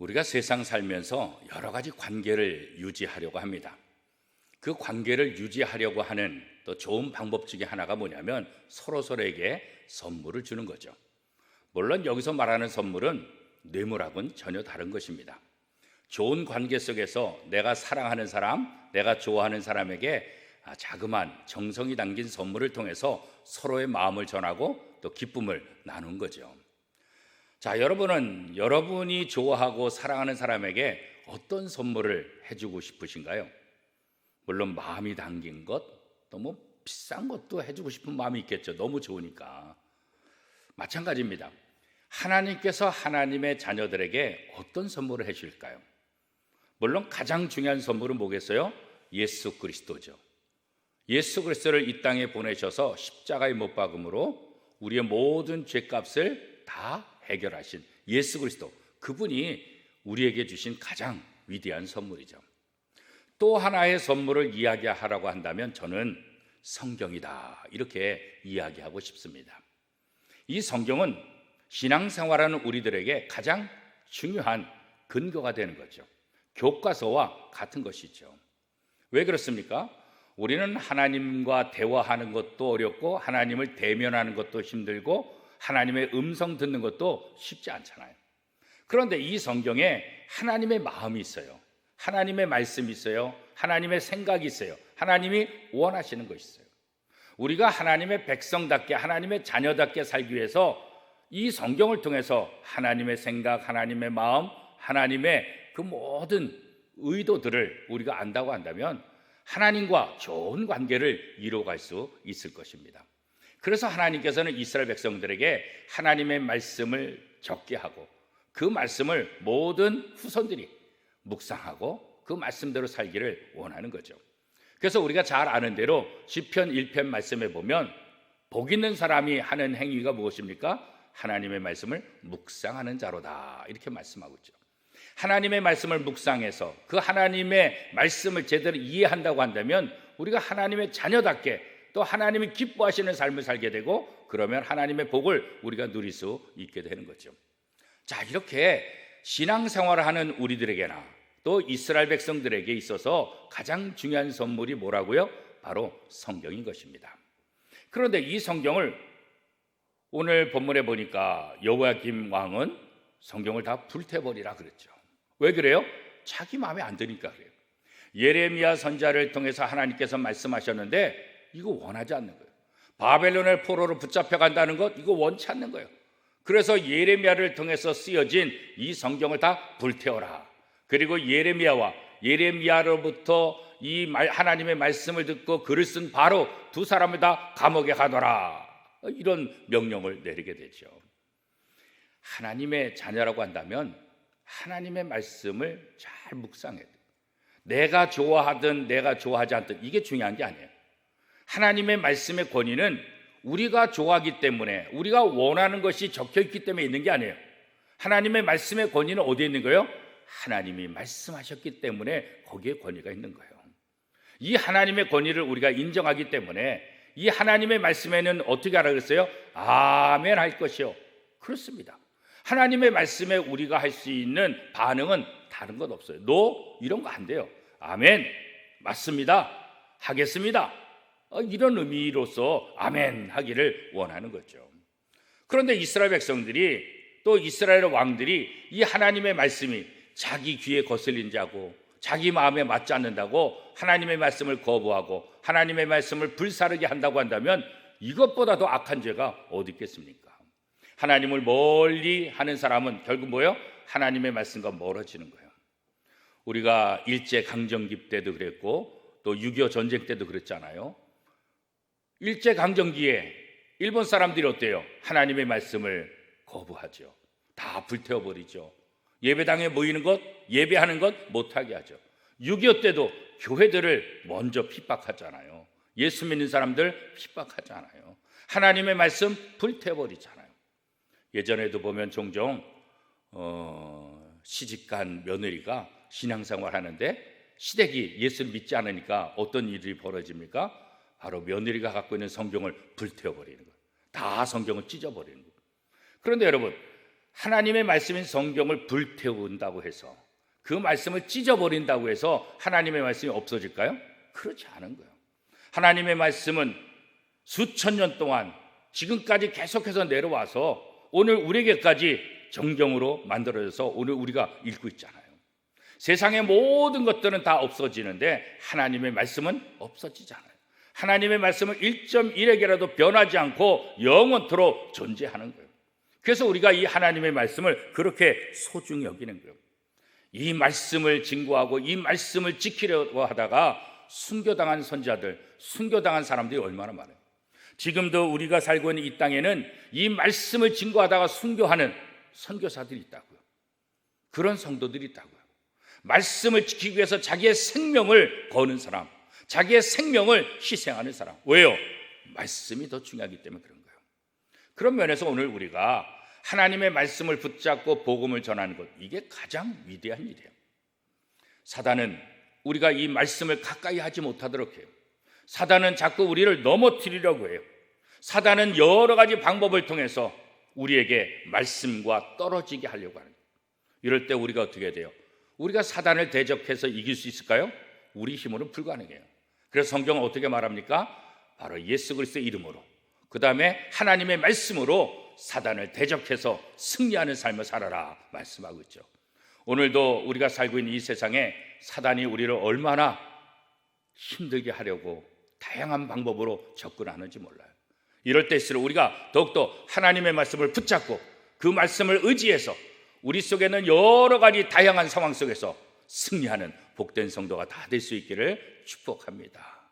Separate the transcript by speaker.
Speaker 1: 우리가 세상 살면서 여러 가지 관계를 유지하려고 합니다. 그 관계를 유지하려고 하는 또 좋은 방법 중에 하나가 뭐냐면 서로에게 선물을 주는 거죠. 물론 여기서 말하는 선물은 뇌물하고는 전혀 다른 것입니다. 좋은 관계 속에서 내가 사랑하는 사람, 내가 좋아하는 사람에게 자그마한 정성이 담긴 선물을 통해서 서로의 마음을 전하고 또 기쁨을 나눈 거죠. 자, 여러분은 여러분이 좋아하고 사랑하는 사람에게 어떤 선물을 해주고 싶으신가요? 물론 마음이 담긴 것, 또 뭐 비싼 것도 해주고 싶은 마음이 있겠죠. 너무 좋으니까. 마찬가지입니다. 하나님께서 하나님의 자녀들에게 어떤 선물을 해주실까요? 물론 가장 중요한 선물은 뭐겠어요? 예수 그리스도죠. 예수 그리스도를 이 땅에 보내셔서 십자가에 못 박음으로 우리의 모든 죄값을 다 해결하신 예수 그리스도, 그분이 우리에게 주신 가장 위대한 선물이죠. 또 하나의 선물을 이야기하라고 한다면 저는 성경이다, 이렇게 이야기하고 싶습니다. 이 성경은 신앙생활하는 우리들에게 가장 중요한 근거가 되는 거죠. 교과서와 같은 것이죠. 왜 그렇습니까? 우리는 하나님과 대화하는 것도 어렵고 하나님을 대면하는 것도 힘들고 하나님의 음성 듣는 것도 쉽지 않잖아요. 그런데 이 성경에 하나님의 마음이 있어요. 하나님의 말씀이 있어요. 하나님의 생각이 있어요. 하나님이 원하시는 것이 있어요. 우리가 하나님의 백성답게, 하나님의 자녀답게 살기 위해서 이 성경을 통해서 하나님의 생각, 하나님의 마음, 하나님의 그 모든 의도들을 우리가 안다고 한다면 하나님과 좋은 관계를 이루어갈 수 있을 것입니다. 그래서 하나님께서는 이스라엘 백성들에게 하나님의 말씀을 적게 하고 그 말씀을 모든 후손들이 묵상하고 그 말씀대로 살기를 원하는 거죠. 그래서 우리가 잘 아는 대로 시편 1편 말씀에 보면 복 있는 사람이 하는 행위가 무엇입니까? 하나님의 말씀을 묵상하는 자로다, 이렇게 말씀하고 있죠. 하나님의 말씀을 묵상해서 그 하나님의 말씀을 제대로 이해한다고 한다면 우리가 하나님의 자녀답게 또 하나님이 기뻐하시는 삶을 살게 되고 그러면 하나님의 복을 우리가 누릴 수 있게 되는 거죠. 자, 이렇게 신앙생활을 하는 우리들에게나 또 이스라엘 백성들에게 있어서 가장 중요한 선물이 뭐라고요? 바로 성경인 것입니다. 그런데 이 성경을 오늘 본문에 보니까 여호야김 왕은 성경을 다 불태워버리라 그랬죠. 왜 그래요? 자기 마음에 안 드니까 그래요. 예레미야 선지자를 통해서 하나님께서 말씀하셨는데 이거 원하지 않는 거예요. 바벨론의 포로로 붙잡혀 간다는 것, 이거 원치 않는 거예요. 그래서 예레미야를 통해서 쓰여진 이 성경을 다 불태워라. 그리고 예레미야로부터 이 하나님의 말씀을 듣고 글을 쓴 바로 두 사람을 다 감옥에 가둬라, 이런 명령을 내리게 되죠. 하나님의 자녀라고 한다면 하나님의 말씀을 잘 묵상해야 돼요. 내가 좋아하든 내가 좋아하지 않든 이게 중요한 게 아니에요. 하나님의 말씀의 권위는 우리가 좋아하기 때문에, 우리가 원하는 것이 적혀있기 때문에 있는 게 아니에요. 하나님의 말씀의 권위는 어디에 있는 거예요? 하나님이 말씀하셨기 때문에 거기에 권위가 있는 거예요. 이 하나님의 권위를 우리가 인정하기 때문에 이 하나님의 말씀에는 어떻게 하라 그랬어요? 아멘 할 것이요. 그렇습니다. 하나님의 말씀에 우리가 할 수 있는 반응은 다른 것 없어요. 노, 이런 거 안 돼요. 아멘, 맞습니다, 하겠습니다, 이런 의미로서 아멘 하기를 원하는 거죠. 그런데 이스라엘 백성들이 또 이스라엘 왕들이 이 하나님의 말씀이 자기 귀에 거슬린지 하고 자기 마음에 맞지 않는다고 하나님의 말씀을 거부하고 하나님의 말씀을 불사르게 한다고 한다면 이것보다 더 악한 죄가 어디 있겠습니까? 하나님을 멀리 하는 사람은 결국 뭐예요? 하나님의 말씀과 멀어지는 거예요. 우리가 일제강점기 때도 그랬고 또 6.25 전쟁 때도 그랬잖아요. 일제강점기에 일본 사람들이 어때요? 하나님의 말씀을 거부하죠. 다 불태워버리죠. 예배당에 모이는 것, 예배하는 것 못하게 하죠. 6.25 때도 교회들을 먼저 핍박하잖아요. 예수 믿는 사람들 핍박하잖아요. 하나님의 말씀 불태워버리잖아요. 예전에도 보면 종종 시집간 며느리가 신앙생활 하는데 시댁이 예수를 믿지 않으니까 어떤 일이 벌어집니까? 바로 며느리가 갖고 있는 성경을 불태워버리는 거예요. 다 성경을 찢어버리는 거예요. 그런데 여러분, 하나님의 말씀인 성경을 불태운다고 해서, 그 말씀을 찢어버린다고 해서 하나님의 말씀이 없어질까요? 그렇지 않은 거예요. 하나님의 말씀은 수천 년 동안 지금까지 계속해서 내려와서 오늘 우리에게까지 정경으로 만들어져서 오늘 우리가 읽고 있잖아요. 세상의 모든 것들은 다 없어지는데 하나님의 말씀은 없어지지 않아요. 하나님의 말씀은 1.1에게라도 변하지 않고 영원토록 존재하는 거예요. 그래서 우리가 이 하나님의 말씀을 그렇게 소중히 여기는 거예요. 이 말씀을 증거하고 이 말씀을 지키려고 하다가 순교당한 선지자들, 순교당한 사람들이 얼마나 많아요. 지금도 우리가 살고 있는 이 땅에는 이 말씀을 증거하다가 순교하는 선교사들이 있다고요. 그런 성도들이 있다고요. 말씀을 지키기 위해서 자기의 생명을 거는 사람, 자기의 생명을 희생하는 사람. 왜요? 말씀이 더 중요하기 때문에 그런 거예요. 그런 면에서 오늘 우리가 하나님의 말씀을 붙잡고 복음을 전하는 것, 이게 가장 위대한 일이에요. 사단은 우리가 이 말씀을 가까이 하지 못하도록 해요. 사단은 자꾸 우리를 넘어뜨리려고 해요. 사단은 여러 가지 방법을 통해서 우리에게 말씀과 떨어지게 하려고 하는 거예요. 이럴 때 우리가 어떻게 해야 돼요? 우리가 사단을 대적해서 이길 수 있을까요? 우리 힘으로는 불가능해요. 그래서 성경은 어떻게 말합니까? 바로 예수 그리스도의 이름으로, 그 다음에 하나님의 말씀으로 사단을 대적해서 승리하는 삶을 살아라 말씀하고 있죠. 오늘도 우리가 살고 있는 이 세상에 사단이 우리를 얼마나 힘들게 하려고 다양한 방법으로 접근하는지 몰라요. 이럴 때일수록 우리가 더욱더 하나님의 말씀을 붙잡고 그 말씀을 의지해서 우리 속에는 여러 가지 다양한 상황 속에서 승리하는 복된 성도가 다 될 수 있기를 축복합니다.